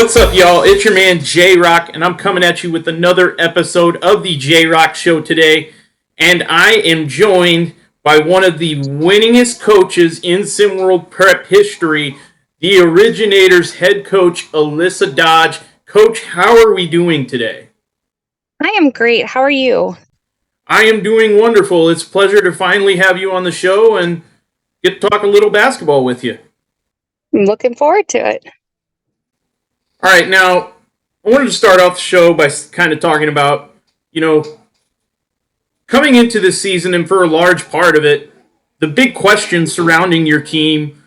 What's up, y'all? It's your man J Rock, and I'm coming at you with another episode of the J Rock Show today. And I am joined by one of the winningest coaches in SimWorld Prep history, the Originators head coach, Alyssa Dodge. Coach, how are we doing today? I am great. How are you? I am doing wonderful. It's a pleasure to finally have you on the show and get to talk a little basketball with you. I'm looking forward to it. All right, now, I wanted to start off the show by kind of talking about, coming into this season, and for a large part of it, the big question surrounding your team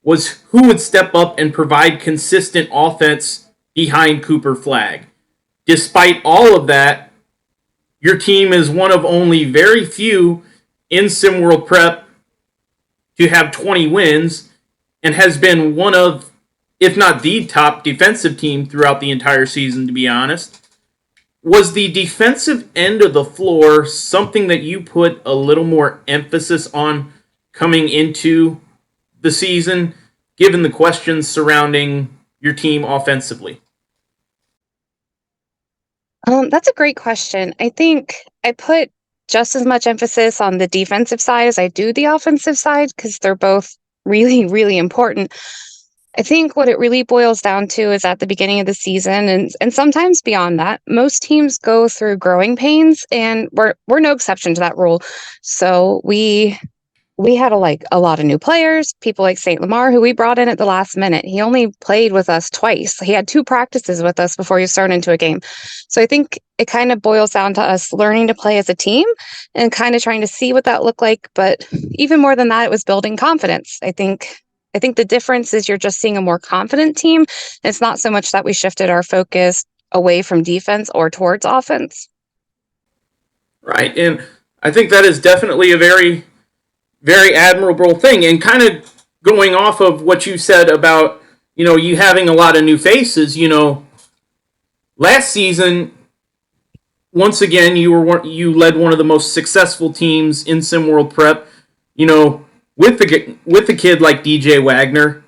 was who would step up and provide consistent offense behind Cooper Flagg. Despite all of that, your team is one of only very few in SimWorld Prep to have 20 wins and has been one of, if not the top defensive team throughout the entire season, to be honest. Was the defensive end of the floor something that you put a little more emphasis on coming into the season, given the questions surrounding your team offensively? That's a great question. I think I put just as much emphasis on the defensive side as I do the offensive side because they're both really, really important. I think what it really boils down to is at the beginning of the season and sometimes beyond that, most teams go through growing pains and we're no exception to that rule. So we had a lot of new players, people like St. Lamar, who we brought in at the last minute. He only played with us twice. He had 2 practices with us before he started into a game. So I think it kind of boils down to us learning to play as a team and kind of trying to see what that looked like. But even more than that, it was building confidence. I think the difference is you're just seeing a more confident team. It's not so much that we shifted our focus away from defense or towards offense. Right, and I think that is definitely a very, very admirable thing. And kind of going off of what you said about, you having a lot of new faces, last season, once again, you led one of the most successful teams in SimWorld Prep, with the kid like DJ Wagner,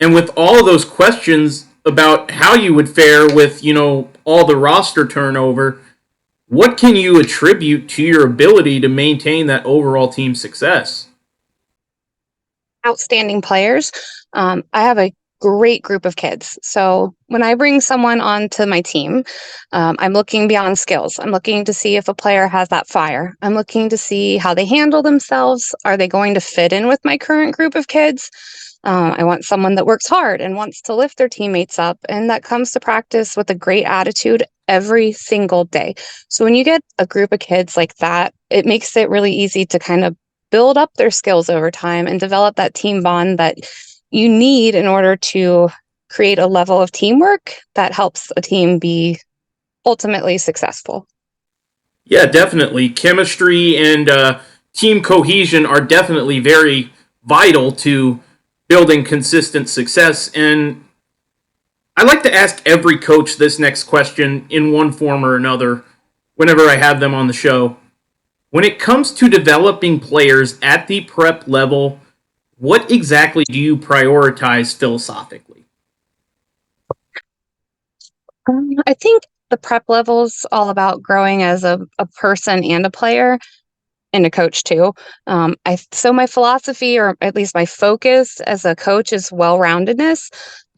and with all of those questions about how you would fare with, all the roster turnover. What can you attribute to your ability to maintain that overall team success? Outstanding players. I have a great group of kids. So when I bring someone onto my team, I'm looking beyond skills. I'm looking to see if a player has that fire. I'm looking to see how they handle themselves. Are they going to fit in with my current group of kids? I want someone that works hard and wants to lift their teammates up and that comes to practice with a great attitude every single day. So when you get a group of kids like that, it makes it really easy to kind of build up their skills over time and develop that team bond that you need in order to create a level of teamwork that helps a team be ultimately successful. Yeah, definitely. Chemistry and team cohesion are definitely very vital to building consistent success. And I like to ask every coach this next question in one form or another whenever I have them on the show. When it comes to developing players at the prep level, what exactly do you prioritize philosophically? I think the prep level's all about growing as a person and a player and a coach too. So my philosophy, or at least my focus as a coach, is well-roundedness.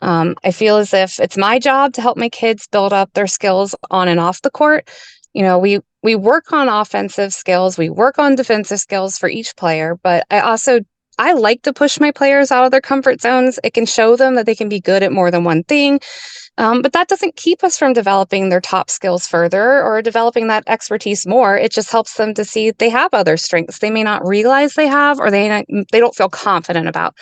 I feel as if it's my job to help my kids build up their skills on and off the court. We work on offensive skills, we work on defensive skills for each player, but I like to push my players out of their comfort zones. It can show them that they can be good at more than one thing. But that doesn't keep us from developing their top skills further or developing that expertise more. It just helps them to see they have other strengths they may not realize they have or they don't feel confident about.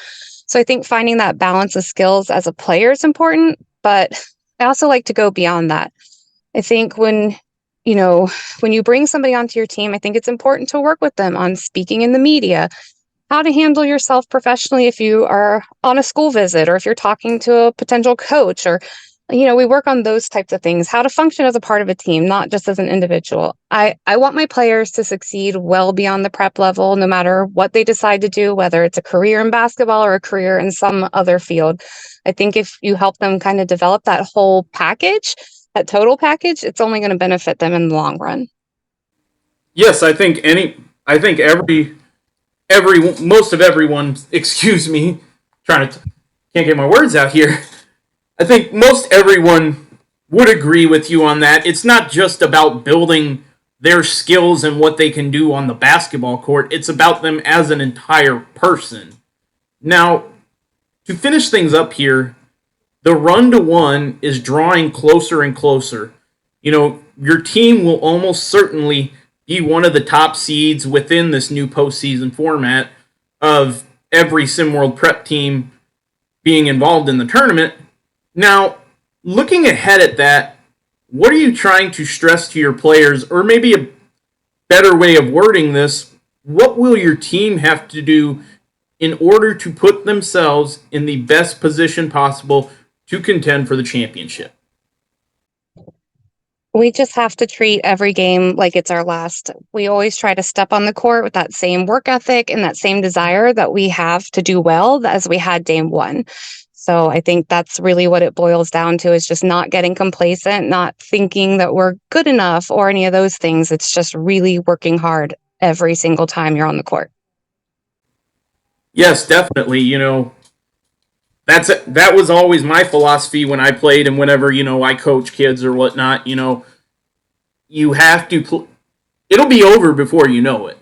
So I think finding that balance of skills as a player is important, but I also like to go beyond that. I think when you bring somebody onto your team, I think it's important to work with them on speaking in the media, how to handle yourself professionally if you are on a school visit or if you're talking to a potential coach, or We work on those types of things, how to function as a part of a team, not just as an individual. I want my players to succeed well beyond the prep level, no matter what they decide to do, whether it's a career in basketball or a career in some other field. I think if you help them kind of develop that whole package, that total package, it's only going to benefit them in the long run. Yes, I think most of everyone, excuse me, trying to can't get my words out here. I think most everyone would agree with you on that. It's not just about building their skills and what they can do on the basketball court. It's about them as an entire person. Now, to finish things up here, the run to one is drawing closer and closer. Your team will almost certainly be one of the top seeds within this new postseason format of every SimWorld prep team being involved in the tournament. Now, looking ahead at that, what are you trying to stress to your players, or maybe a better way of wording this, what will your team have to do in order to put themselves in the best position possible to contend for the championship? We just have to treat every game like it's our last. We always try to step on the court with that same work ethic and that same desire that we have to do well as we had game one. So I think that's really what it boils down to, is just not getting complacent, not thinking that we're good enough or any of those things. It's just really working hard every single time you're on the court. Yes, definitely. That was always my philosophy when I played, and whenever I coach kids or whatnot. You have to. It'll be over before you know it.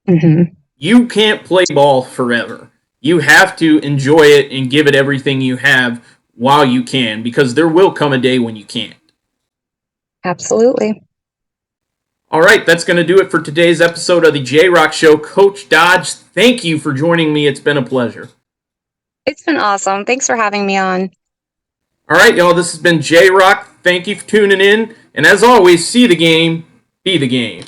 Mm-hmm. You can't play ball forever. You have to enjoy it and give it everything you have while you can, because there will come a day when you can't. Absolutely. All right, that's going to do it for today's episode of the J-Rock Show. Coach Dodge, thank you for joining me. It's been a pleasure. It's been awesome. Thanks for having me on. All right, y'all, this has been J-Rock. Thank you for tuning in. And as always, see the game, be the game.